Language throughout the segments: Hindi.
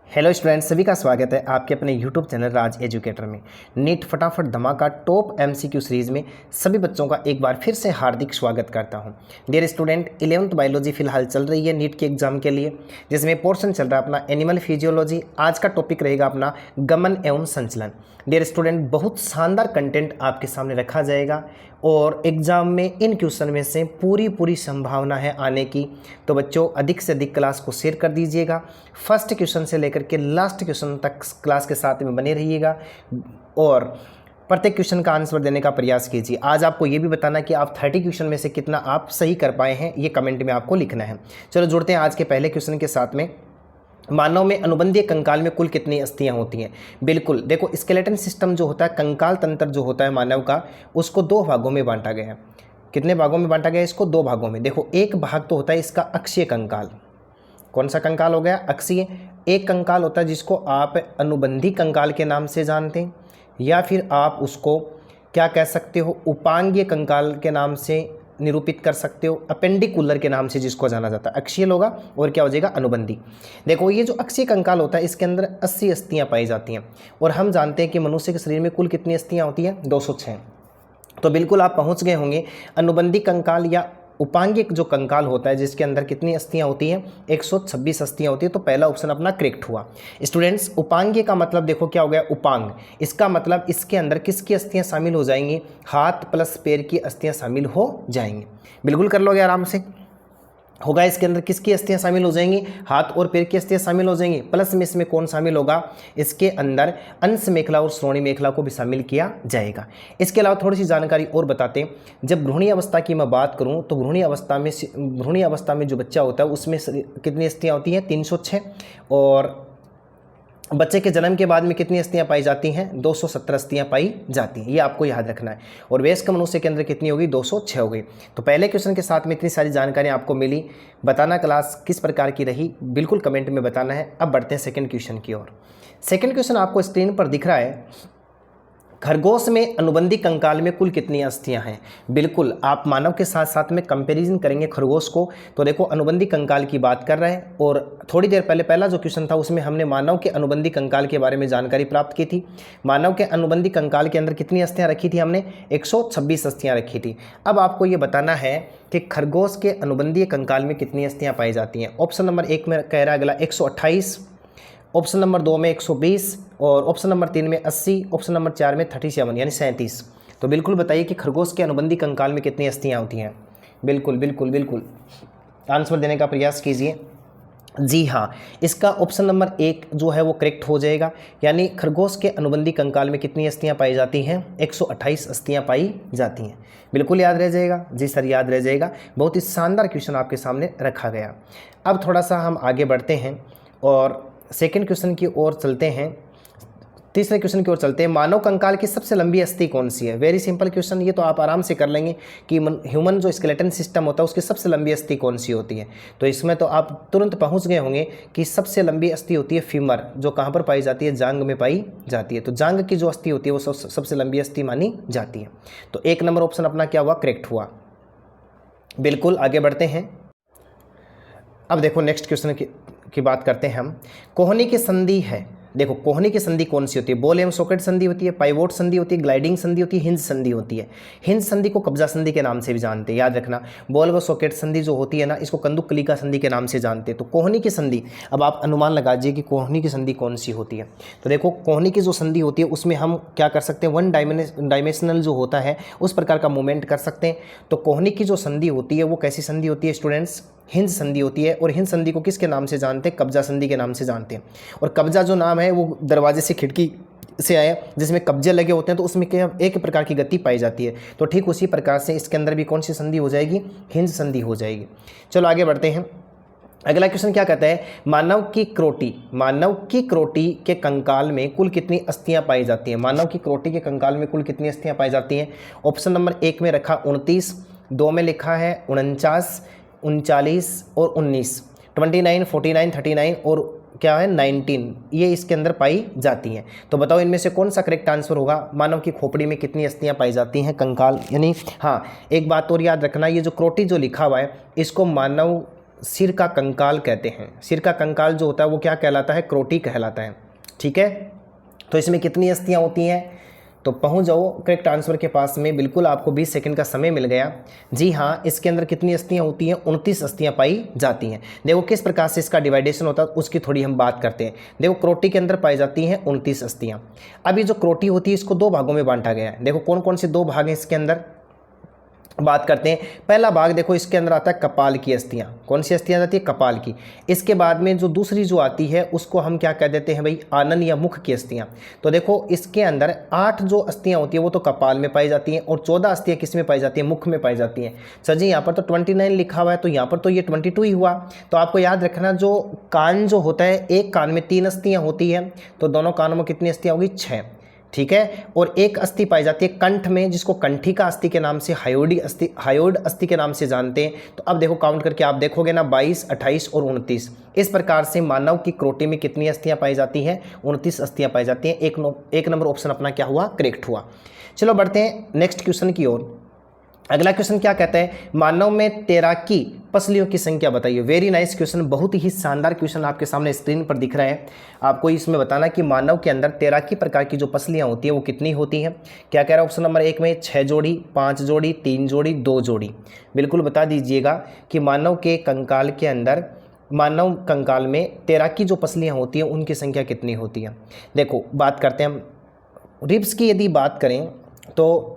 हेलो स्टूडेंट्स, सभी का स्वागत है आपके अपने यूट्यूब चैनल राज एजुकेटर में। नीट फटाफट धमाका टॉप एमसीक्यू सीरीज़ में सभी बच्चों का एक बार फिर से हार्दिक स्वागत करता हूं। डियर स्टूडेंट, 11th बायोलॉजी फिलहाल चल रही है नीट के एग्जाम के लिए, जिसमें पोर्शन चल रहा है अपना एनिमल फिजियोलॉजी। आज का टॉपिक रहेगा अपना गमन एवं संचलन। डियर स्टूडेंट, बहुत शानदार कंटेंट आपके सामने रखा जाएगा और एग्ज़ाम में इन क्वेश्चन में से पूरी संभावना है आने की। तो बच्चों, अधिक से अधिक क्लास को शेयर कर दीजिएगा। फर्स्ट क्वेश्चन से लेकर के लास्ट क्वेश्चन तक क्लास के साथ में बने रहिएगा और प्रत्येक क्वेश्चन का आंसर देने का प्रयास कीजिए। आज आपको ये भी बताना कि आप 30 क्वेश्चन में से कितना आप सही कर पाए हैं, ये कमेंट में आपको लिखना है। चलो जुड़ते हैं आज के पहले क्वेश्चन के साथ में। मानव में अनुबंधीय कंकाल में कुल कितनी अस्थियां होती हैं? बिल्कुल, देखो, स्केलेटन सिस्टम जो होता है, कंकाल तंत्र जो होता है मानव का, उसको दो भागों में बांटा गया है। कितने भागों में बांटा गया है? इसको दो भागों में। देखो, एक भाग तो होता है इसका अक्षीय कंकाल। कौन सा कंकाल हो गया? अक्षीय। एक कंकाल होता है जिसको आप अनुबंधी कंकाल के नाम से जानते हैं, या फिर आप उसको क्या कह सकते हो, उपांगीय कंकाल के नाम से निरूपित कर सकते हो, अपेंडिकुलर के नाम से जिसको जाना जाता है। अक्षीय होगा और क्या हो जाएगा? अनुबंधी। देखो, ये जो अक्षीय कंकाल होता है इसके अंदर 80 अस्थियां पाई जाती हैं और हम जानते हैं कि मनुष्य के शरीर में कुल कितनी अस्थियां होती हैं? 206। तो बिल्कुल आप पहुंच गए होंगे। अनुबंधी कंकाल या उपांगिक जो कंकाल होता है जिसके अंदर कितनी अस्थियां होती हैं? 126 अस्थियां होती है। तो पहला ऑप्शन अपना करेक्ट हुआ। स्टूडेंट्स, उपांगिक का मतलब देखो क्या हो गया? उपांग। इसका मतलब इसके अंदर किसकी अस्थियां शामिल हो जाएंगी? हाथ प्लस पैर की अस्थियां शामिल हो जाएंगी। बिल्कुल कर लोगे आराम से। होगा इसके अंदर किसकी अस्थियां शामिल हो जाएंगी? हाथ और पैर की अस्थियां शामिल हो जाएंगी। प्लस में इसमें कौन शामिल होगा? इसके अंदर अंश मेखला और श्रोणी मेखला को भी शामिल किया जाएगा। इसके अलावा थोड़ी सी जानकारी और बताते हैं। जब भ्रूणी अवस्था की मैं बात करूं तो भ्रूणी अवस्था में जो बच्चा होता है उसमें कितनी अस्थियां होती हैं? 306। और बच्चे के जन्म के बाद में कितनी अस्थियां पाई जाती हैं? 217 अस्थियां पाई जाती हैं। ये आपको याद रखना है। और वयस्क मनुष्य के अंदर कितनी होगी? 206 हो गई। तो पहले क्वेश्चन के साथ में इतनी सारी जानकारी आपको मिली। बताना क्लास किस प्रकार की रही, बिल्कुल कमेंट में बताना है। अब बढ़ते हैं सेकंड क्वेश्चन की ओर। सेकंड क्वेश्चन आपको स्क्रीन पर दिख रहा है। खरगोश में अनुबंधी कंकाल में कुल कितनी अस्थियां हैं? बिल्कुल, आप मानव के साथ साथ में कंपैरिजन करेंगे खरगोश को तो देखो अनुबंधी कंकाल की बात कर रहे हैं। और थोड़ी देर पहले पहला जो क्वेश्चन था उसमें हमने मानव के अनुबंधी कंकाल के बारे में जानकारी प्राप्त की थी। मानव के अनुबंधी कंकाल के अंदर कितनी अस्थियां रखी थी हमने? 126 अस्थियां रखी थी। अब आपको ये बताना है कि खरगोश के अनुबंधीय कंकाल में कितनी अस्थियां पाई जाती हैं। ऑप्शन नंबर 1 में कह रहा है अगला 128, ऑप्शन नंबर 2 में 120 और ऑप्शन नंबर 3 में 80, ऑप्शन नंबर 4 में 37 यानी 37। तो बिल्कुल बताइए कि खरगोश के अनुबंधी कंकाल में कितनी अस्थियां होती हैं? बिल्कुल आंसर देने का प्रयास कीजिए। जी हाँ, इसका ऑप्शन नंबर 1 जो है वो करेक्ट हो जाएगा। यानी खरगोश के अनुबंधी कंकाल में कितनी अस्थियां पाई जाती हैं? 128 अस्थियां पाई जाती हैं। बिल्कुल याद रह जाएगा। जी सर, याद रह जाएगा। बहुत ही शानदार क्वेश्चन आपके सामने रखा गया। अब थोड़ा सा हम आगे बढ़ते हैं और सेकेंड क्वेश्चन की ओर चलते हैं। तीसरे क्वेश्चन की ओर चलते हैं। मानव कंकाल की सबसे लंबी अस्थि कौन सी है? वेरी सिंपल क्वेश्चन, ये तो आप आराम से कर लेंगे कि ह्यूमन जो स्केलेटन सिस्टम होता है उसकी सबसे लंबी अस्थि कौन सी होती है। तो इसमें तो आप तुरंत पहुंच गए होंगे कि सबसे लंबी अस्थि होती है फीमर, जो कहाँ पर पाई जाती है? जांग में पाई जाती है। तो जांग की जो अस्थि होती है वो सबसे लंबी अस्थि मानी जाती है। तो 1 नंबर ऑप्शन अपना क्या हुआ? करेक्ट हुआ। बिल्कुल आगे बढ़ते हैं। अब देखो नेक्स्ट क्वेश्चन की बात करते हैं हम। कोहनी की संधि है। देखो, कोहनी की संधि कौन सी होती है? बॉल एवं सॉकेट संधि होती है, पाइवोट संधि होती है, ग्लाइडिंग संधि होती है, हिंज संधि होती है। हिंज संधि को कब्जा संधि के नाम से भी जानते हैं, याद रखना। बॉल व सॉकेट संधि जो होती है ना, इसको कंदुक कलिका संधि के नाम से जानते हैं। तो कोहनी की संधि, अब आप अनुमान लगाइए कि कोहनी की संधि कौन सी होती है। तो देखो, कोहनी की जो संधि होती है उसमें हम क्या कर सकते हैं? 1 डायमेंशनल जो होता है उस प्रकार का मूवमेंट कर सकते हैं। तो कोहनी की जो संधि होती है वो कैसी संधि होती है स्टूडेंट्स? हिंज संधि होती है। और हिंज संधि को किसके नाम से जानते हैं? कब्जा संधि के नाम से जानते हैं। और कब्जा जो नाम है वो दरवाजे से खिड़की से आया, जिसमें कब्जे लगे होते हैं तो उसमें क्या एक प्रकार की गति पाई जाती है। तो ठीक उसी प्रकार से इसके अंदर भी कौन सी संधि हो जाएगी? हिंज संधि हो जाएगी। चलो आगे बढ़ते हैं। अगला क्वेश्चन क्या कहता है? मानव की क्रोटी के कंकाल में कुल कितनी अस्थियां पाई जाती हैं? मानव की क्रोटी के कंकाल में कुल कितनी अस्थियां पाई जाती हैं? ऑप्शन नंबर 1 में रखा 29, 2 में लिखा है 49, 39 और 19, 29, 49, 39 और क्या है 19, ये इसके अंदर पाई जाती हैं। तो बताओ इनमें से कौन सा करेक्ट आंसर होगा? मानव की खोपड़ी में कितनी अस्थियां पाई जाती हैं? कंकाल यानी हाँ, एक बात और याद रखना, ये जो क्रोटी जो लिखा हुआ है इसको मानव सिर का कंकाल कहते हैं। सिर का कंकाल जो होता है वो क्या कहलाता है? क्रोटी कहलाता है। ठीक है, तो इसमें कितनी अस्थियां होती हैं? तो पहुंच जाओ करेक्ट आंसर के पास में। बिल्कुल आपको 20 सेकंड का समय मिल गया। जी हाँ, इसके अंदर कितनी अस्थियां होती हैं? 29 अस्थियां पाई जाती हैं। देखो किस प्रकार से इसका डिवाइडेशन होता है उसकी थोड़ी हम बात करते हैं। देखो क्रोटी के अंदर पाई जाती हैं 29 अस्थियां। अब ये जो क्रोटी होती है इसको दो भागों में बांटा गया है। देखो कौन कौन से दो भाग हैं इसके अंदर, बात करते हैं। पहला भाग देखो इसके अंदर आता है कपाल की अस्थियां। कौन सी अस्थियां आती है? कपाल की। इसके बाद में जो दूसरी जो आती है उसको हम क्या कह देते हैं भाई? आनन या मुख की अस्थियां। तो देखो इसके अंदर 8 जो अस्थियां होती है वो तो कपाल में पाई जाती हैं और 14 अस्थियां किस में पाई जाती हैं? मुख में पाई जाती हैं। सर जी यहाँ पर तो 29 लिखा हुआ है, तो यहाँ पर तो ये 22 ही हुआ। तो आपको याद रखना जो कान जो होता है, एक कान में 3 अस्थियां होती है, तो दोनों कानों में कितनी अस्थियां होगी? 6। ठीक है, और एक अस्थि पाई जाती है कंठ में, जिसको कंठिका अस्थि के नाम से, हायोड अस्थि के नाम से जानते हैं। तो अब देखो काउंट करके आप देखोगे ना, 22, 28 और 29। इस प्रकार से मानव की क्रोटी में कितनी अस्थियां पाई जाती हैं? 29 अस्थियां पाई जाती हैं। एक नंबर ऑप्शन अपना क्या हुआ? करेक्ट हुआ। चलो बढ़ते हैं नेक्स्ट क्वेश्चन की ओर। अगला क्वेश्चन क्या कहता है? मानव में तैराकी पसलियों की संख्या बताइए। वेरी नाइस क्वेश्चन, बहुत ही शानदार क्वेश्चन आपके सामने स्क्रीन पर दिख रहा है। आपको इसमें बताना कि मानव के अंदर तैराकी प्रकार की जो पसलियां होती हैं वो कितनी होती हैं। क्या कह रहा है ऑप्शन नंबर 1 में? 6 जोड़ी, 5 जोड़ी, 3 जोड़ी, 2 जोड़ी। बिल्कुल बता दीजिएगा कि मानव के कंकाल के अंदर, मानव कंकाल में तैराकी जो पसलियाँ होती हैं उनकी संख्या कितनी होती है। देखो बात करते हैं हम रिब्स की। यदि बात करें तो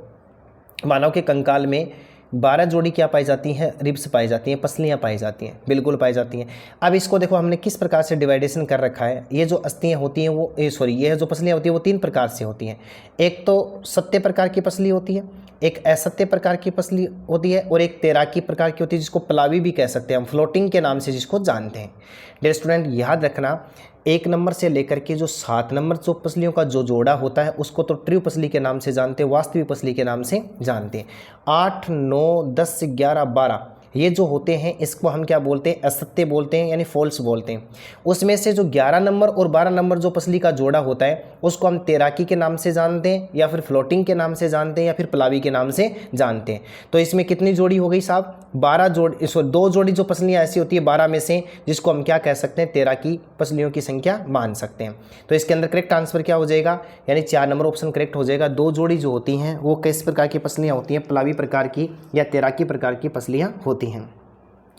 मानव के कंकाल में 12 जोड़ी क्या पाई जाती हैं? रिब्स पाई जाती हैं, पसलियाँ पाई जाती हैं, बिल्कुल पाई जाती हैं। अब इसको देखो हमने किस प्रकार से डिवाइडेशन कर रखा है। ये जो अस्थियाँ होती हैं वो ये जो पसलियाँ होती हैं वो 3 प्रकार से होती हैं। एक तो सत्य प्रकार की पसली होती है, एक असत्य प्रकार की पसली होती है, और एक तैराकी प्रकार की होती है जिसको प्लावी भी कह सकते हैं हम, फ्लोटिंग के नाम से जिसको जानते हैं। डियर स्टूडेंट याद रखना, 1 नंबर से लेकर के जो 7 नंबर जो पसलियों का जो जोड़ा होता है उसको तो ट्रू पसली के नाम से जानते हैं, वास्तविक पसली के नाम से जानते हैं। 8, 9, 10, 11, 12 ये जो होते हैं इसको हम क्या बोलते हैं? असत्य बोलते हैं, यानी फॉल्स बोलते हैं। उसमें से जो 11 नंबर और 12 नंबर जो पसली का जोड़ा होता है उसको हम तैराकी के नाम से जानते हैं, या फिर फ्लोटिंग के नाम से जानते हैं, या फिर प्लावी के नाम से जानते हैं। तो इसमें कितनी जोड़ी हो गई साहब? 12 जोड़ी। 2 जोड़ी जो पसलियाँ ऐसी होती है 12 में से, जिसको हम क्या कह सकते हैं? तैराकी पसलियों की संख्या मान सकते हैं। तो इसके अंदर करेक्ट आंसर क्या हो जाएगा? यानी 4 नंबर ऑप्शन करेक्ट हो जाएगा। 2 जोड़ी जो होती हैं वो किस प्रकार की पसलियाँ होती हैं? प्लावी प्रकार की या तैराकी प्रकार की पसलियाँ होती हैं।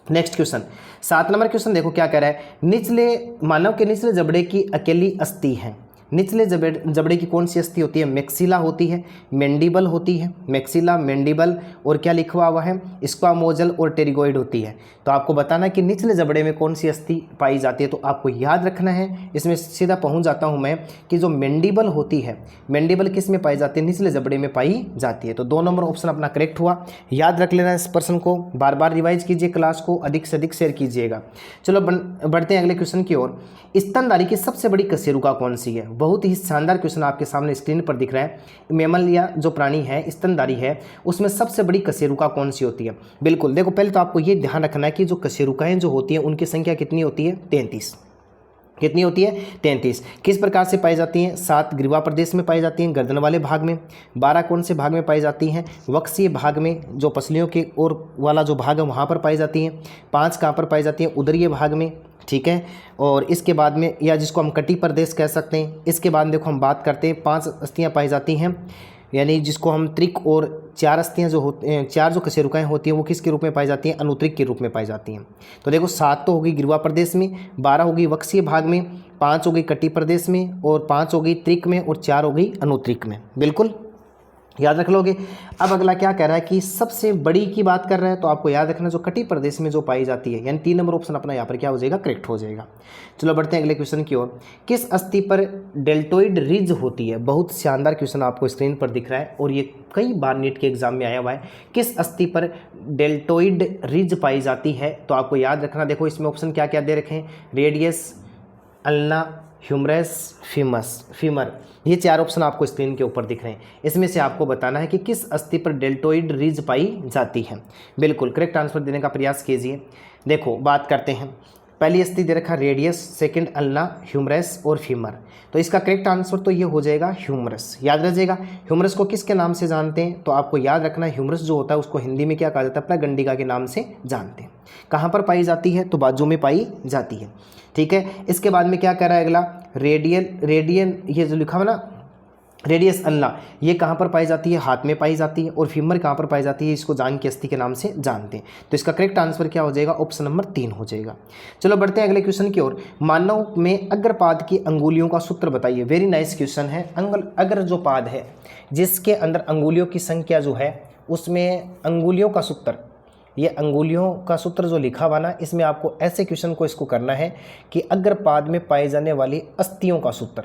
नेक्स्ट क्वेश्चन, 7 नंबर क्वेश्चन देखो क्या कह रहा है। निचले मानव के निचले जबड़े की अकेली अस्थि है। निचले जबड़े की कौन सी अस्थि होती है? मैक्सिला होती है, मैंडिबल होती है, मैक्सिला, मैंडिबल, और क्या लिखा हुआ है? स्क्वामोजल और टेरिगोइड होती है। तो आपको बताना कि निचले जबड़े में कौन सी अस्थि पाई जाती है। तो आपको याद रखना है, इसमें सीधा पहुंच जाता हूं मैं कि जो मैंडिबल होती है, मैंडिबल किस में पाई जाती है? निचले जबड़े में पाई जाती है। तो 2 नंबर ऑप्शन अपना करेक्ट हुआ। याद रख लेना इस प्रश्न को, बार बार रिवाइज कीजिए, क्लास को अधिक से अधिक शेयर कीजिएगा। चलो बढ़ते हैं अगले क्वेश्चन की ओर। स्तनधारी की सबसे बड़ी कशेरुका कौन सी है? बहुत ही शानदार क्वेश्चन आपके सामने स्क्रीन पर दिख रहा है। मैमल या जो प्राणी है, स्तनधारी है, उसमें सबसे बड़ी कशेरुका कौन सी होती है? बिल्कुल देखो, पहले तो आपको ये ध्यान रखना है कि जो कशेरुकाएं जो होती हैं उनकी संख्या कितनी होती है? 33। कितनी होती है? 33। किस प्रकार से पाई जाती हैं? 7 ग्रीवा प्रदेश में पाई जाती हैं, गर्दन वाले भाग में। 12 कौन से भाग में पाई जाती हैं? वक्षीय भाग में, जो पसलियों के ओर वाला जो भाग है वहाँ पर पाई जाती हैं। 5 कहाँ पर पाई जाती हैं? उदरीय भाग में। ठीक है, और इसके बाद में, या जिसको हम कटी प्रदेश कह सकते हैं। इसके बाद देखो हम बात करते हैं 5 अस्थियाँ पाई जाती हैं, यानी जिसको हम त्रिक, और 4 अस्थियाँ जो होती हैं, 4 जो कशेरुकाएँ होती हैं वो किसके रूप में पाई जाती हैं? अनुत्रिक के रूप में पाई जाती हैं। तो देखो 7 तो होगी ग्रीवा प्रदेश में, 12 होगी वक्षीय भाग में, 5 हो गई कटी प्रदेश में, और 5 हो गई त्रिक में, और 4 हो गई अनुत्रिक में। बिल्कुल याद रख लोगे। अब अगला क्या कह रहा है कि सबसे बड़ी की बात कर रहा है, तो आपको याद रखना जो कटी प्रदेश में जो पाई जाती है, यानी 3 नंबर ऑप्शन अपना यहाँ पर क्या हो जाएगा? करेक्ट हो जाएगा। चलो बढ़ते हैं अगले क्वेश्चन की ओर। किस अस्थि पर डेल्टोइड रिज होती है? बहुत शानदार क्वेश्चन आपको स्क्रीन पर दिख रहा है, और ये कई बार नीट के एग्जाम में आया हुआ है। किस अस्थि पर डेल्टोइड रिज पाई जाती है? तो आपको याद रखना, देखो इसमें ऑप्शन क्या क्या दे रखे हैं? Radius, ulna, humerus, femur. ये 4 ऑप्शन आपको स्क्रीन के ऊपर दिख रहे हैं। इसमें से आपको बताना है कि किस अस्थि पर डेल्टोइड रिज पाई जाती है। बिल्कुल करेक्ट आंसर देने का प्रयास कीजिए। देखो बात करते हैं, पहली अस्थि दे रखा रेडियस, सेकंड अल्ना, ह्यूमरस और फीमर। तो इसका करेक्ट आंसर तो ये हो जाएगा ह्यूमरस। याद रखिएगा ह्यूमरस को किसके नाम से जानते हैं, तो आपको याद रखना है ह्यूमरस जो होता है उसको हिंदी में क्या कहा जाता है, अपना गंडिका के नाम से जानते हैं। कहाँ पर पाई जाती है, तो बाजू में पाई जाती है। ठीक है, इसके बाद में क्या कह रहा है अगला, रेडियन ये जो लिखा हुआ ना रेडियस अल्ना, ये कहाँ पर पाई जाती है, हाथ में पाई जाती है। और फीमर कहाँ पर पाई जाती है, इसको जान के अस्थि के नाम से जानते हैं। तो इसका करेक्ट आंसर क्या हो जाएगा, ऑप्शन नंबर 3 हो जाएगा। चलो बढ़ते हैं अगले क्वेश्चन की ओर। मानव में अग्रपाद की अंगुलियों का सूत्र बताइए। वेरी नाइस क्वेश्चन है। अग्र जो पाद है जिसके अंदर अंगुलियों की संख्या जो है उसमें अंगुलियों का सूत्र, ये अंगुलियों का सूत्र जो लिखा हुआ ना, इसमें आपको ऐसे क्वेश्चन को इसको करना है कि अग्रपाद में पाए जाने वाली अस्थियों का सूत्र,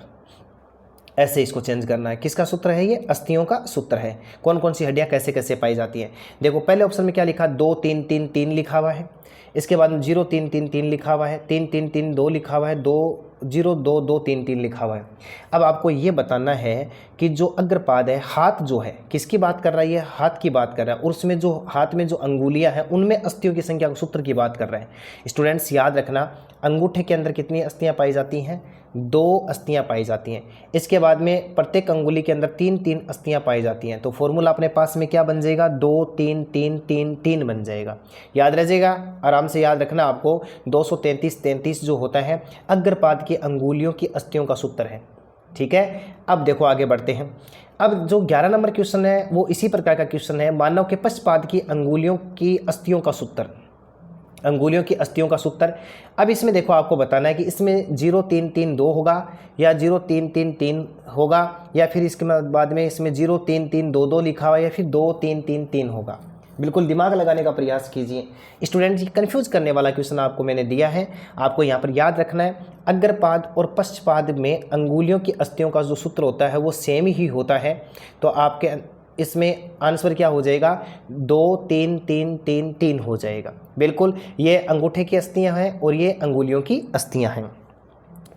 ऐसे इसको चेंज करना है। किसका सूत्र है, ये अस्थियों का सूत्र है। कौन कौन सी हड्डियां कैसे कैसे पाई जाती हैं। देखो पहले ऑप्शन में क्या लिखा, 2 3 3 3 लिखा हुआ है। इसके बाद में 0 3 3 3 लिखा हुआ है, 3 3 3 2 लिखा हुआ है, 2 0 2 2 3 3 लिखा हुआ है। अब आपको ये बताना है कि जो अग्रपाद है, हाथ जो है किसकी बात कर रहा है, ये हाथ की बात कर रहा है। और उसमें जो हाथ में जो अंगुलियां हैं उनमें अस्थियों की संख्या सूत्र की बात कर रहे हैं। स्टूडेंट्स याद रखना, अंगूठे के अंदर कितनी अस्थियां पाई जाती हैं, 2 अस्थियां पाई जाती हैं। इसके बाद में प्रत्येक अंगुली के अंदर 3 3 अस्थियां पाई जाती हैं। तो फॉर्मूला अपने पास में क्या बन जाएगा, 2 3 3 3 3 बन जाएगा। याद रह आराम से याद रखना आपको, 233 33 जो होता है अग्रपाद की अंगुलियों की अस्थियों का सूत्र है। ठीक है, अब देखो आगे बढ़ते हैं। अब जो 11 नंबर क्वेश्चन है वो इसी प्रकार का क्वेश्चन है, मानव के पक्षपाद की अंगुलियों की अस्थियों का सूत्र, अंगुलियों की अस्थियों का सूत्र। अब इसमें देखो आपको बताना है कि इसमें 0 3 3 2 होगा या 0 3 3 3 होगा, या फिर इसके बाद में इसमें 0 3 3 2 2 लिखा हुआ या फिर 2 3 3 3 होगा। बिल्कुल दिमाग लगाने का प्रयास कीजिए स्टूडेंट। ये कन्फ्यूज करने वाला क्वेश्चन आपको मैंने दिया है, आपको यहाँ पर याद रखना है अग्रपाद और पक्षपाद में अंगुलियों की अस्थियों का जो सूत्र होता है वो सेम ही होता है। तो आपके इसमें आंसर क्या हो जाएगा, 2 3 3 3 3 हो जाएगा। बिल्कुल, ये अंगूठे की अस्थियां हैं और ये अंगुलियों की अस्थियां हैं।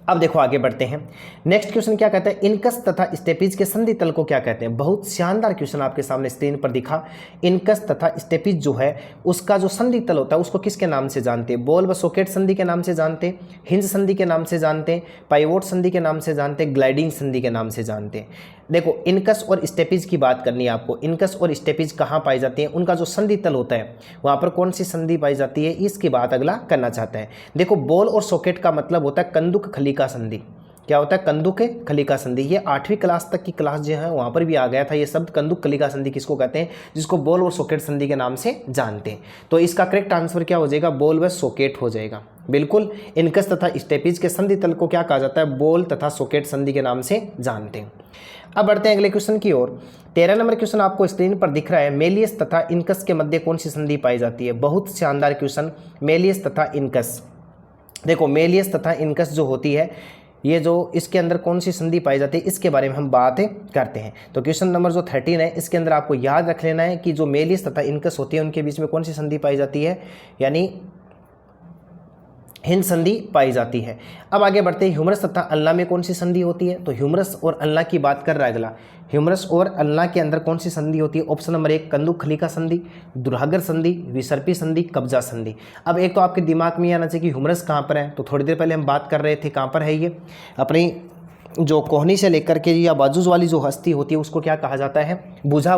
अब देखो आगे बढ़ते हैं। नेक्स्ट क्वेश्चन क्या कहता है, इनकस तथा स्टेपीज के संधि तल को क्या कहते हैं। बहुत शानदार क्वेश्चन आपके सामने स्क्रीन पर दिखा। इनकस तथा स्टेपीज जो है उसका जो संधि तल होता है उसको किसके नाम से जानते हैं, बॉल व सॉकेट संधि के नाम से जानते हैं, हिंज संधि के नाम से जानते हैं, पाइवोट संधि के नाम से जानते हैं, ग्लाइडिंग संधि के नाम से जानते हैं। देखो इनकस और स्टेपीज की बात करनी है आपको। इनकस और स्टेपीज कहाँ पाई जाती हैं, उनका जो संधि तल होता है वहाँ पर कौन सी संधि पाई जाती है, इसकी बात अगला करना चाहता है। देखो बॉल और सॉकेट का मतलब होता है कंदुक खलिका संधि। क्या होता है, कंदुक खलिका संधि। ये 8वीं क्लास तक की क्लास जो है वहाँ पर भी आ गया था ये शब्द, कंदुक खलिका संधि किसको कहते हैं, जिसको बॉल और सॉकेट संधि के नाम से जानते हैं। तो इसका करेक्ट आंसर क्या हो जाएगा, बॉल व सॉकेट हो जाएगा। बिल्कुल, इनकस तथा स्टेपीज के संधि तल को क्या कहा जाता है, बॉल तथा सॉकेट संधि के नाम से जानते हैं। अब बढ़ते हैं अगले क्वेश्चन की ओर। 13 नंबर क्वेश्चन आपको स्क्रीन पर दिख रहा है, मेलियस तथा इनकस के मध्य कौन सी संधि पाई जाती है। बहुत शानदार क्वेश्चन, मेलियस तथा इनकस। देखो मेलियस तथा इनकस जो होती है, ये जो इसके अंदर कौन सी संधि पाई जाती है इसके बारे में हम बात करते हैं। तो क्वेश्चन नंबर जो 13 है इसके अंदर आपको याद रख लेना है कि जो मेलियस तथा इनकस होती है उनके बीच में कौन सी संधि पाई जाती है, यानी हिंज संधि पाई जाती है। अब आगे बढ़ते हैं, ह्यूमरस तथा अल्ना में कौन सी संधि होती है। तो ह्यूमरस और अल्ना की बात कर रहा है अगला। ह्यूमरस और अल्ना के अंदर कौन सी संधि होती है, ऑप्शन नंबर 1 कंदुक खलिका संधि, दुर्हागर संधि, विसर्पी संधि, कब्जा संधि। अब एक तो आपके दिमाग में आना चाहिए कि ह्यूमरस कहाँ पर है, तो थोड़ी देर पहले हम बात कर रहे थे कहाँ पर है, ये अपनी जो कोहनी से लेकर के या बाजूज वाली जो अस्थि होती है उसको क्या कहा जाता है, भुजा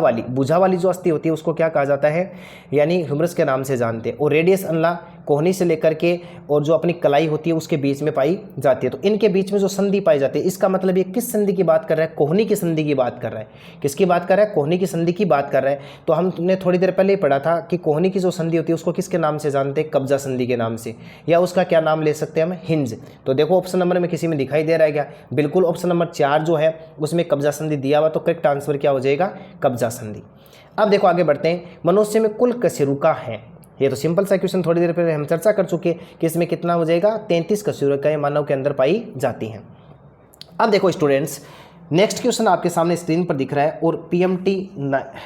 वाली जो अस्थि होती है उसको क्या कहा जाता है, यानी ह्यूमरस के नाम से जानते हैं। और रेडियस अल्ना कोहनी से लेकर के और जो अपनी कलाई होती है उसके बीच में पाई जाती है। तो इनके बीच में जो संधि पाई जाती है, इसका मतलब ये किस संधि की बात कर रहा है, कोहनी की संधि की बात कर रहा है। किसकी बात कर रहा है, कोहनी की संधि की बात कर रहा है। तो हमने थोड़ी देर पहले ही पढ़ा था कि कोहनी की जो संधि होती है उसको किसके नाम से जानते हैं, कब्जा संधि के नाम से, या उसका क्या नाम ले सकते हैं हम, हिंज। तो देखो ऑप्शन नंबर में किसी में दिखाई दे रहा है क्या, बिल्कुल ऑप्शन नंबर 4 जो है उसमें कब्जा संधि दिया हुआ, तो करेक्ट आंसर क्या हो जाएगा, कब्जा संधि। अब देखो आगे बढ़ते हैं, मनुष्य में कुल कशेरुका है। ये तो सिंपल सा क्वेश्चन थोड़ी देर पहले हम चर्चा कर चुके हैं कि इसमें कितना हो जाएगा, 33 कशेरुकाएं मानव के अंदर पाई जाती हैं। अब देखो स्टूडेंट्स, नेक्स्ट क्वेश्चन आपके सामने स्क्रीन पर दिख रहा है, और PMT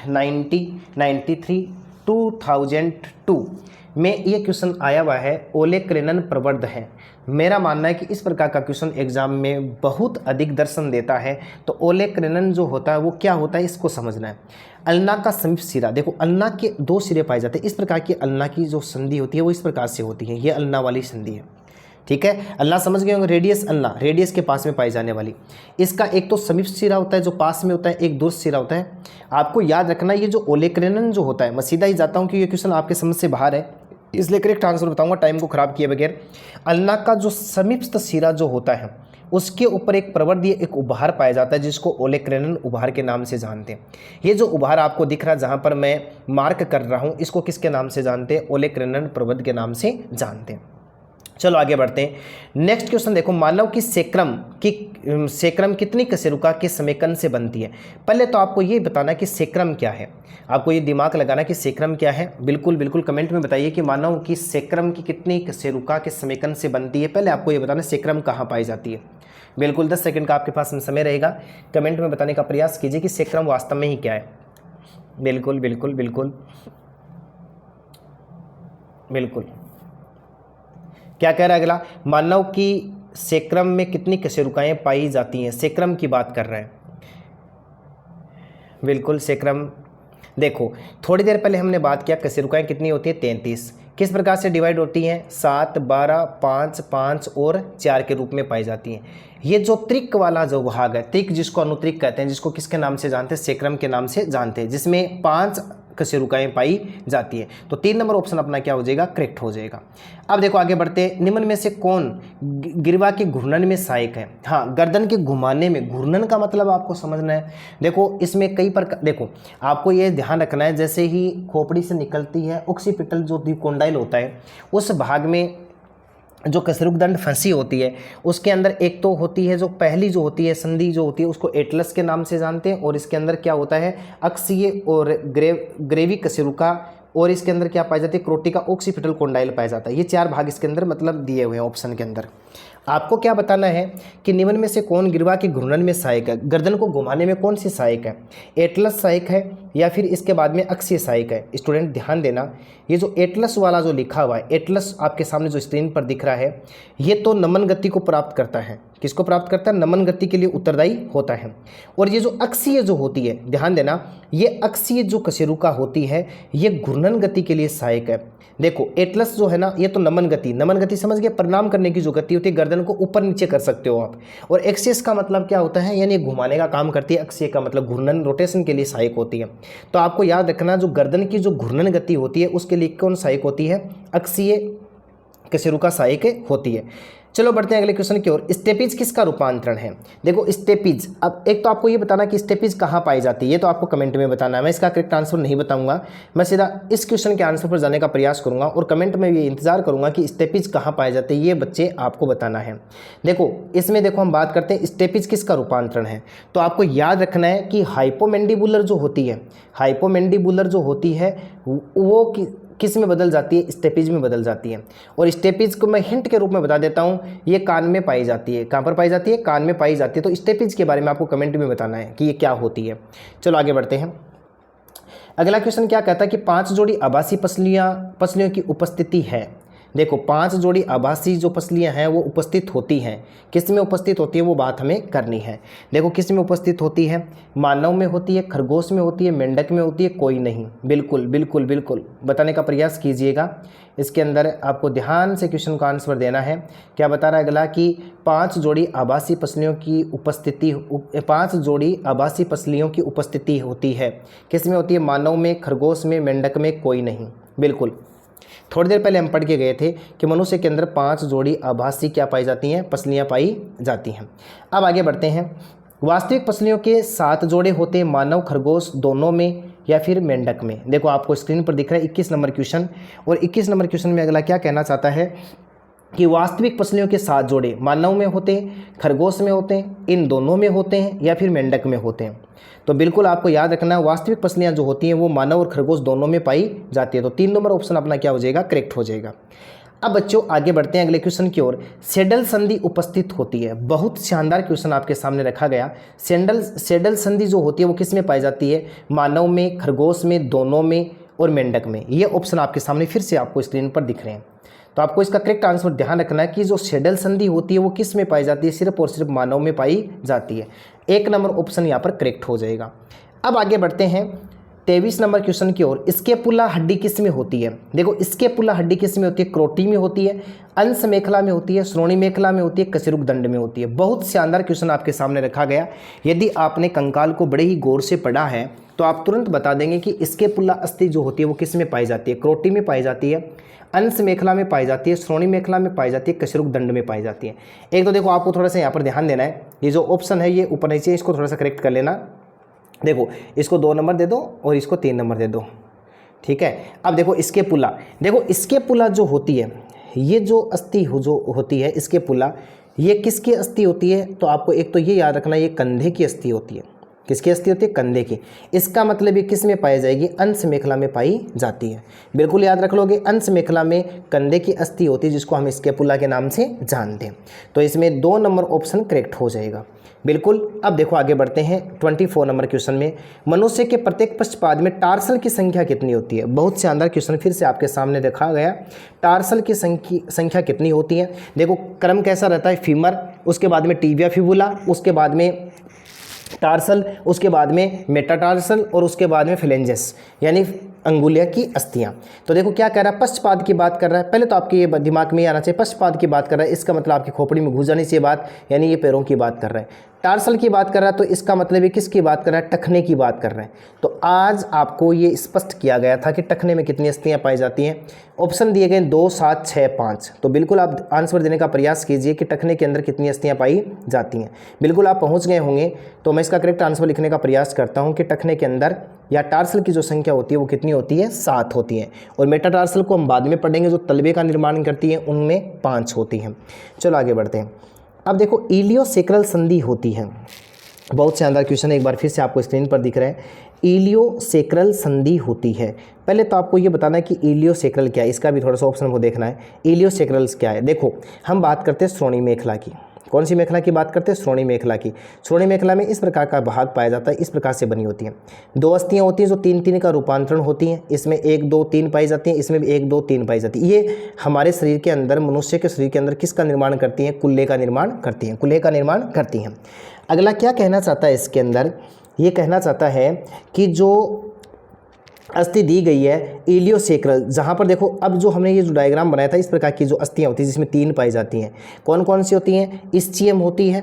9093 2002 में ये क्वेश्चन आया हुआ है, ओलेक्रेनन प्रवर्ध है। मेरा मानना है कि इस प्रकार का क्वेश्चन एग्जाम में बहुत अधिक दर्शन देता है। तो ओलेक्रेनन जो होता है वो क्या होता है, इसको समझना है। अल्ना का समीप सिरा, देखो अल्ना के 2 सिरे पाए जाते हैं। इस प्रकार की अल्ना की जो संधि होती है वो इस प्रकार से होती है, ये अल्ना वाली संधि है। ठीक है, अल्लाह समझ गए होंगे, रेडियस अल्लाह, रेडियस के पास में पाई जाने वाली। इसका एक तो समीप सिरा होता है जो पास में होता है, एक दूर सिरा होता है। आपको याद रखना ये जो ओलेक्रेनन जो होता है, मैं सीधा ही जाता हूँ कि ये क्वेश्चन आपके समझ से बाहर है, इसलिए करेक्ट आंसर बताऊंगा टाइम को खराब किए बगैर। अल्लाह का जो समीपस्थ सिरा जो होता है उसके ऊपर एक प्रवर्धीय एक उभार पाया जाता है जिसको ओलेक्रेनन उभार के नाम से जानते हैं। ये जो उभार आपको दिख रहा है जहाँ पर मैं मार्क कर रहा हूँ, इसको किसके नाम से जानते हैं? ओलेक्रेनन प्रवर्ध के नाम से जानते हैं। चलो आगे बढ़ते हैं। नेक्स्ट क्वेश्चन देखो, मानव की सेक्रम कितनी कशेरुका के समेकन से बनती है? पहले तो आपको ये बताना कि सेक्रम क्या है, आपको ये दिमाग लगाना कि सेक्रम क्या है। बिल्कुल बिल्कुल कमेंट में बताइए कि मानव की सेक्रम की कितनी कशेरुका के समेकन से बनती है। पहले आपको ये बताना सेक्रम कहाँ पाई जाती है। बिल्कुल 10 सेकंड का आपके पास समय रहेगा, कमेंट में बताने का प्रयास कीजिए कि सेक्रम वास्तव में ही क्या है। बिल्कुल बिल्कुल बिल्कुल बिल्कुल क्या कह रहा है अगला? मानव की सेक्रम में कितनी कशेरुकाएं पाई जाती हैं? सेक्रम की बात कर रहे हैं। बिल्कुल सेक्रम, देखो थोड़ी देर पहले हमने बात किया कशेरुकाएं कितनी होती है? 33। किस प्रकार से डिवाइड होती हैं? 7, 12, 5, 5 और 4 के रूप में पाई जाती हैं। ये जो त्रिक वाला जो भाग है, त्रिक जिसको अनुत्रिक कहते हैं, जिसको किसके नाम से जानते हैं? सेक्रम के नाम से जानते हैं, जिसमें 5 कशेरुकाएं पाई जाती है। तो 3 नंबर ऑप्शन अपना क्या हो जाएगा? करेक्ट हो जाएगा। अब देखो आगे बढ़ते, निम्न में से कौन गिरवा के घूर्णन में सहायक है? हाँ, गर्दन के घुमाने में, घूर्णन का मतलब आपको समझना है। देखो इसमें कई प्रकार, देखो आपको ये ध्यान रखना है, जैसे ही खोपड़ी से निकलती है ऑक्सीपिटल जो कोंडाइल होता है, उस भाग में जो कशेरुकदंड फंसी होती है उसके अंदर एक तो होती है जो पहली जो होती है संधि जो होती है उसको एटलस के नाम से जानते हैं, और इसके अंदर क्या होता है? अक्षीय और ग्रेवी कशेरुका, और इसके अंदर क्या पाई जाती है? क्रोटिका ऑक्सीपिटल कोंडाइल पाया जाता है। ये 4 भाग इसके अंदर मतलब दिए हुए हैं ऑप्शन के अंदर। आपको क्या बताना है कि निम्न में से कौन गिरवा के घूर्णन में सहायक है? गर्दन को घुमाने में कौन सी सहायक है? एटलस सहायक है या फिर इसके बाद में अक्षीय सहायक है? स्टूडेंट ध्यान देना, ये जो एटलस वाला जो लिखा हुआ है, एटलस आपके सामने जो स्क्रीन पर दिख रहा है, ये तो नमन गति को प्राप्त करता है। किसको प्राप्त करता है? नमन गति के लिए उत्तरदायी होता है। और ये जो अक्षीय जो होती है, ध्यान देना, ये अक्षीय जो कशेरुका होती है ये घूर्णन गति के लिए सहायक है। देखो एटलस जो है ना, ये तो नमन गति समझ गए, परिणाम करने की जो गति होती है, गर्दन को ऊपर नीचे कर सकते हो आप। और एक्सिस का मतलब क्या होता है? यानी घुमाने का काम करती है। अक्षीय का मतलब घूर्णन, रोटेशन के लिए सहायक होती है। तो आपको याद रखना, जो गर्दन की जो घूर्णन गति होती है उसके लिए कौन सहायक होती है? अक्षीय कशेरुका सहायक होती है। चलो बढ़ते हैं अगले क्वेश्चन की ओर। स्टेपीज किसका रूपांतरण है? देखो स्टेपीज, अब एक तो आपको ये बताना कि स्टेपीज कहाँ पाई जाती है, ये तो आपको कमेंट में बताना है। मैं इसका करेक्ट आंसर नहीं बताऊंगा, मैं सीधा इस क्वेश्चन के आंसर पर जाने का प्रयास करूंगा और कमेंट में ये इंतजार करूंगा कि स्टेपीज कहाँ पाए जाते हैं, ये बच्चे आपको बताना है। देखो इसमें देखो हम बात करते हैं स्टेपीज किसका रूपांतरण है, तो आपको याद रखना है कि हाइपोमेंडिबुलर जो होती है, हाइपोमेंडिबुलर जो होती है वो किस में बदल जाती है? स्टेपीज में बदल जाती है। और स्टेपीज को मैं हिंट के रूप में बता देता हूँ, ये कान में पाई जाती है। कहाँ पर पाई जाती है? कान में पाई जाती है। तो स्टेपीज के बारे में आपको कमेंट में बताना है कि ये क्या होती है। चलो आगे बढ़ते हैं। अगला क्वेश्चन क्या कहता है कि 5 जोड़ी आभासी पसलियों की उपस्थिति है। देखो 5 जोड़ी आभासी जो पसलियां हैं वो उपस्थित होती हैं। किस में उपस्थित होती है वो बात हमें करनी है। देखो किस में उपस्थित होती है? मानव में होती है, खरगोश में होती है, मेंढक में होती है, कोई नहीं। बिल्कुल बिल्कुल बिल्कुल बताने का प्रयास कीजिएगा। इसके अंदर आपको ध्यान से क्वेश्चन का आंसर देना है। क्या बता रहा है अगला कि 5 जोड़ी आभासी पसलियों की उपस्थिति, 5 जोड़ी आभासी पसलियों की उपस्थिति होती है। किस में होती है? मानव में, खरगोश में, मेंढक में, कोई नहीं। बिल्कुल थोड़ी देर पहले हम पढ़ के गए थे कि मनुष्य के अंदर 5 जोड़ी आभासी क्या पाई जाती हैं? पसलियां पाई जाती हैं। अब आगे बढ़ते हैं। वास्तविक पसलियों के 7 जोड़े होते हैं, मानव, खरगोश दोनों में या फिर मेंढक में। देखो आपको स्क्रीन पर दिख रहा है 21 नंबर क्वेश्चन, और 21 नंबर क्वेश्चन में अगला क्या कहना चाहता है कि वास्तविक पसलियों के 7 जोड़े मानव में होते हैं, खरगोश में होते हैं, इन दोनों में होते हैं या फिर मेंढक में होते हैं। तो बिल्कुल आपको याद रखना है वास्तविक पसलियां जो होती हैं वो मानव और खरगोश दोनों में पाई जाती है। तो 3 नंबर ऑप्शन अपना क्या हो जाएगा? करेक्ट हो जाएगा। अब बच्चों आगे बढ़ते हैं अगले क्वेश्चन की ओर। सेडल संधि उपस्थित होती है। बहुत शानदार क्वेश्चन आपके सामने रखा गया। सेडल संधि जो होती है वो किस में पाई जाती है? मानव में, खरगोश में, दोनों में और मेंढक में। ये ऑप्शन आपके सामने फिर से आपको स्क्रीन पर दिख रहे हैं। तो आपको इसका करेक्ट आंसर ध्यान रखना है कि जो सेडल संधि होती है वो किस में पाई जाती है? सिर्फ और सिर्फ मानव में पाई जाती है। 1 नंबर ऑप्शन यहाँ पर करेक्ट हो जाएगा। अब आगे बढ़ते हैं। 23 नंबर क्वेश्चन की ओर। स्केपुला हड्डी किस में होती है? देखो स्केपुला हड्डी किस में होती है? क्रोटी में होती है, अंश मेखला में होती है, श्रोणि मेखला में होती है, कशेरुक दंड में होती है। बहुत शानदार क्वेश्चन आपके सामने रखा गया। यदि आपने कंकाल को बड़े ही गौर से पढ़ा है तो आप तुरंत बता देंगे कि स्केपुला अस्थि जो होती है वो किस में पाई जाती है? क्रोटी में पाई जाती है, अंश मेखला में पाई जाती है, श्रोणि मेखला में पाई जाती है, कशेरुक दंड में पाई जाती है। एक तो देखो आपको थोड़ा सा यहाँ पर ध्यान देना है, ये जो ऑप्शन है ये ऊपर नीचे, इसको थोड़ा सा करेक्ट कर लेना। देखो इसको 2 नंबर दे दो और इसको 3 नंबर दे दो, ठीक है। अब देखो स्केपुला, देखो स्केपुला जो होती है, ये जो अस्थि जो होती है स्केपुला, ये किसकी अस्थि होती है? तो आपको एक तो ये याद रखना, ये कंधे की अस्थि होती है। किसकी अस्थि होती है? कंधे की। इसका मतलब ये किस में पाई जाएगी? अंश मेखला में पाई जाती है। बिल्कुल याद रख लोगे, अंश मेखला में कंधे की अस्थि होती है जिसको हम स्केपुला के नाम से जानते हैं। तो इसमें 2 नंबर ऑप्शन करेक्ट हो जाएगा बिल्कुल। अब देखो आगे बढ़ते हैं 24 नंबर क्वेश्चन में। मनुष्य के प्रत्येक पश्चपाद में टार्सल की संख्या कितनी होती है? बहुत शानदार क्वेश्चन फिर से आपके सामने रखा गया। टार्सल की संख्या कितनी होती है? देखो क्रम कैसा रहता है? फीमर, उसके बाद में टिबिया फिबुला, उसके बाद में टार्सल, उसके बाद में मेटाटार्सल और उसके बाद में फ्लेंजेस यानी अंगुलिया की अस्थियां। तो देखो क्या कह रहा है? पश्चपाद की बात कर रहा है। पहले तो आपके ये दिमाग में आना चाहिए, पश्चपाद की बात कर रहा है, इसका मतलब आपकी खोपड़ी में घुस जानी चाहिए बात, यानी ये पैरों की बात कर रहा है। टार्सल की बात कर रहा है तो इसका मतलब ये किसकी बात कर रहा है? टखने की बात कर रहे हैं। तो आज आपको ये स्पष्ट किया गया था कि टखने में कितनी अस्थियां पाई जाती हैं। ऑप्शन दिए गए 2, 7, 6, 5। तो बिल्कुल आप आंसर देने का प्रयास कीजिए कि टखने के अंदर कितनी अस्थियां पाई जाती हैं। बिल्कुल आप पहुंच गए होंगे। तो मैं इसका करेक्ट आंसर लिखने का प्रयास करता हूं कि टखने के अंदर या टार्सल की जो संख्या होती है वो कितनी होती है? 7 होती है। और मेटाटार्सल को हम बाद में पढ़ेंगे, जो तलबे का निर्माण करती है उनमें 5 होती हैं। चलो आगे बढ़ते हैं। अब देखो इलियोसेक्रल संधि होती है। बहुत शानदार क्वेश्चन है, एक बार फिर से आपको स्क्रीन पर दिख रहा है। इलियोसेक्रल संधि होती है। पहले तो आपको ये बताना है कि इलियोसेक्रल क्या है, इसका भी थोड़ा सा ऑप्शन को देखना है। इलियोसेक्रल्स क्या है? देखो हम बात करते हैं श्रोणि मेखला की। कौन सी मेखला की बात करते हैं? श्रोणि मेखला की। श्रोणि मेखला में इस प्रकार का भाग पाया जाता है, इस प्रकार से बनी होती है। 2 अस्थियां होती हैं जो 3-3 का रूपांतरण होती हैं। इसमें 1, 2, 3 पाई जाती हैं, इसमें भी 1, 2, 3 पाई जाती है। ये हमारे शरीर के अंदर, मनुष्य के शरीर के अंदर किसका निर्माण करती हैं? कुल्ले का निर्माण करती हैं, कुल्ले का निर्माण करती हैं। अगला क्या कहना चाहता है इसके अंदर? ये कहना चाहता है कि जो अस्थि दी गई है इलियोसेक्रल, जहाँ पर देखो अब जो हमने ये जो डायग्राम बनाया था, इस प्रकार की जो अस्थियाँ होती हैं जिसमें 3 पाई जाती हैं, कौन कौन सी होती हैं? इस्चियम होती है,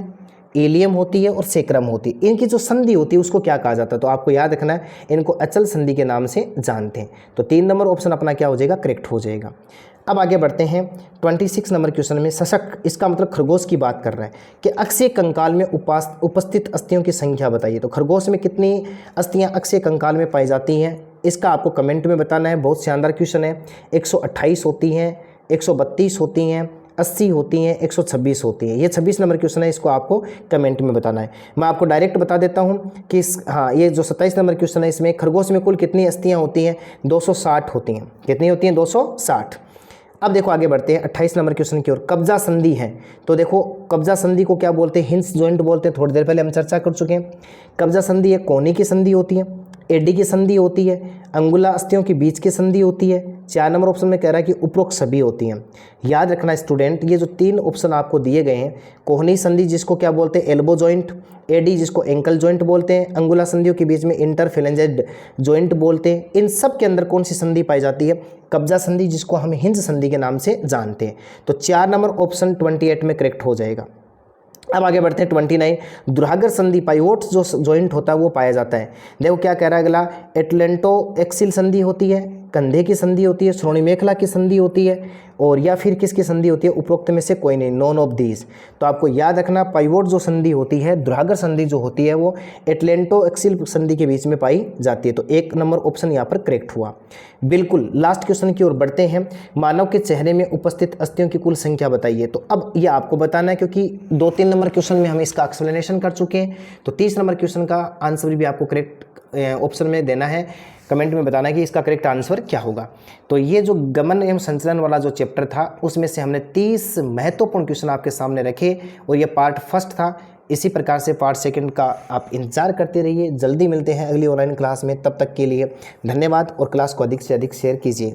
एलियम होती है और सेक्रम होती है। इनकी जो संधि होती है उसको क्या कहा जाता है? तो आपको याद रखना है, इनको अचल संधि के नाम से जानते हैं। तो 3 नंबर ऑप्शन अपना क्या हो जाएगा? करेक्ट हो जाएगा। अब आगे बढ़ते हैं 26 नंबर क्वेश्चन में। शशक, इसका मतलब खरगोश की बात कर रहा है कि अक्षीय कंकाल में उपस्थित अस्थियों की संख्या बताइए। तो खरगोश में कितनी अस्थियां अक्षीय कंकाल में पाई जाती हैं, इसका आपको कमेंट में बताना है। बहुत शानदार क्वेश्चन है। 128 होती हैं, 132 होती हैं, 80 होती हैं, 126 होती हैं। ये 26 नंबर क्वेश्चन है, इसको आपको कमेंट में बताना है। मैं आपको डायरेक्ट बता देता हूं कि ये जो 27 नंबर क्वेश्चन है, इसमें खरगोश में कुल कितनी अस्थियां होती हैं? 260 होती हैं। कितनी होती हैं? 260। अब देखो आगे बढ़ते हैं 28 नंबर क्वेश्चन की ओर। कब्जा संधि है। तो देखो कब्जा संधि को क्या बोलते हैं? हिंस जॉइंट बोलते हैं। थोड़ी देर पहले हम चर्चा कर चुके हैं। कब्जा संधि एक कोहनी की संधि होती है, एडी की संधि होती है, अंगुला अस्थियों के बीच की संधि होती है। 4 नंबर ऑप्शन में कह रहा है कि उपरोक्त सभी होती हैं। याद रखना स्टूडेंट, ये जो 3 ऑप्शन आपको दिए गए हैं, कोहनी संधि जिसको क्या बोलते हैं? एल्बो जॉइंट, एडी जिसको एंकल जॉइंट बोलते हैं, अंगुला संधियों के बीच में इंटरफेलेंजेड जॉइंट बोलते हैं। इन सब के अंदर कौन सी संधि पाई जाती है? कब्जा संधि, जिसको हम हिंज संधि के नाम से जानते हैं। तो 4 नंबर ऑप्शन 28 में करेक्ट हो जाएगा। अब आगे बढ़ते हैं 29। दुर्हागर संधि, पाइवोट जो जॉइंट होता है वो पाया जाता है। देखो क्या कह रहा है अगला? एटलेंटो एक्सिल संधि होती है, कंधे की संधि होती है, श्रोणि मेखला की संधि होती है, और या फिर किसकी संधि होती है? उपरोक्त में से कोई नहीं, नॉन ऑफ दीज। तो आपको याद रखना, पाइवोट जो संधि होती है, दुर्हागर संधि जो होती है, वो एटलेंटो एक्सिल संधि के बीच में पाई जाती है। तो 1 नंबर ऑप्शन यहाँ पर करेक्ट हुआ। बिल्कुल लास्ट क्वेश्चन की ओर बढ़ते हैं। मानव के चेहरे में उपस्थित अस्थियों की कुल संख्या बताइए। तो अब ये आपको बताना है, क्योंकि 2-3 नंबर क्वेश्चन में हम इसका एक्सप्लेनेशन कर चुके हैं। तो 30 नंबर क्वेश्चन का आंसर भी आपको करेक्ट ऑप्शन में देना है। कमेंट में बताना है कि इसका करेक्ट आंसर क्या होगा। तो ये जो गमन एवं संचलन वाला जो चैप्टर था, उसमें से हमने 30 महत्वपूर्ण क्वेश्चन आपके सामने रखे, और ये पार्ट 1 था। इसी प्रकार से पार्ट 2 का आप इंतजार करते रहिए। जल्दी मिलते हैं अगली ऑनलाइन क्लास में। तब तक के लिए धन्यवाद, और क्लास को अधिक से अधिक शेयर कीजिए।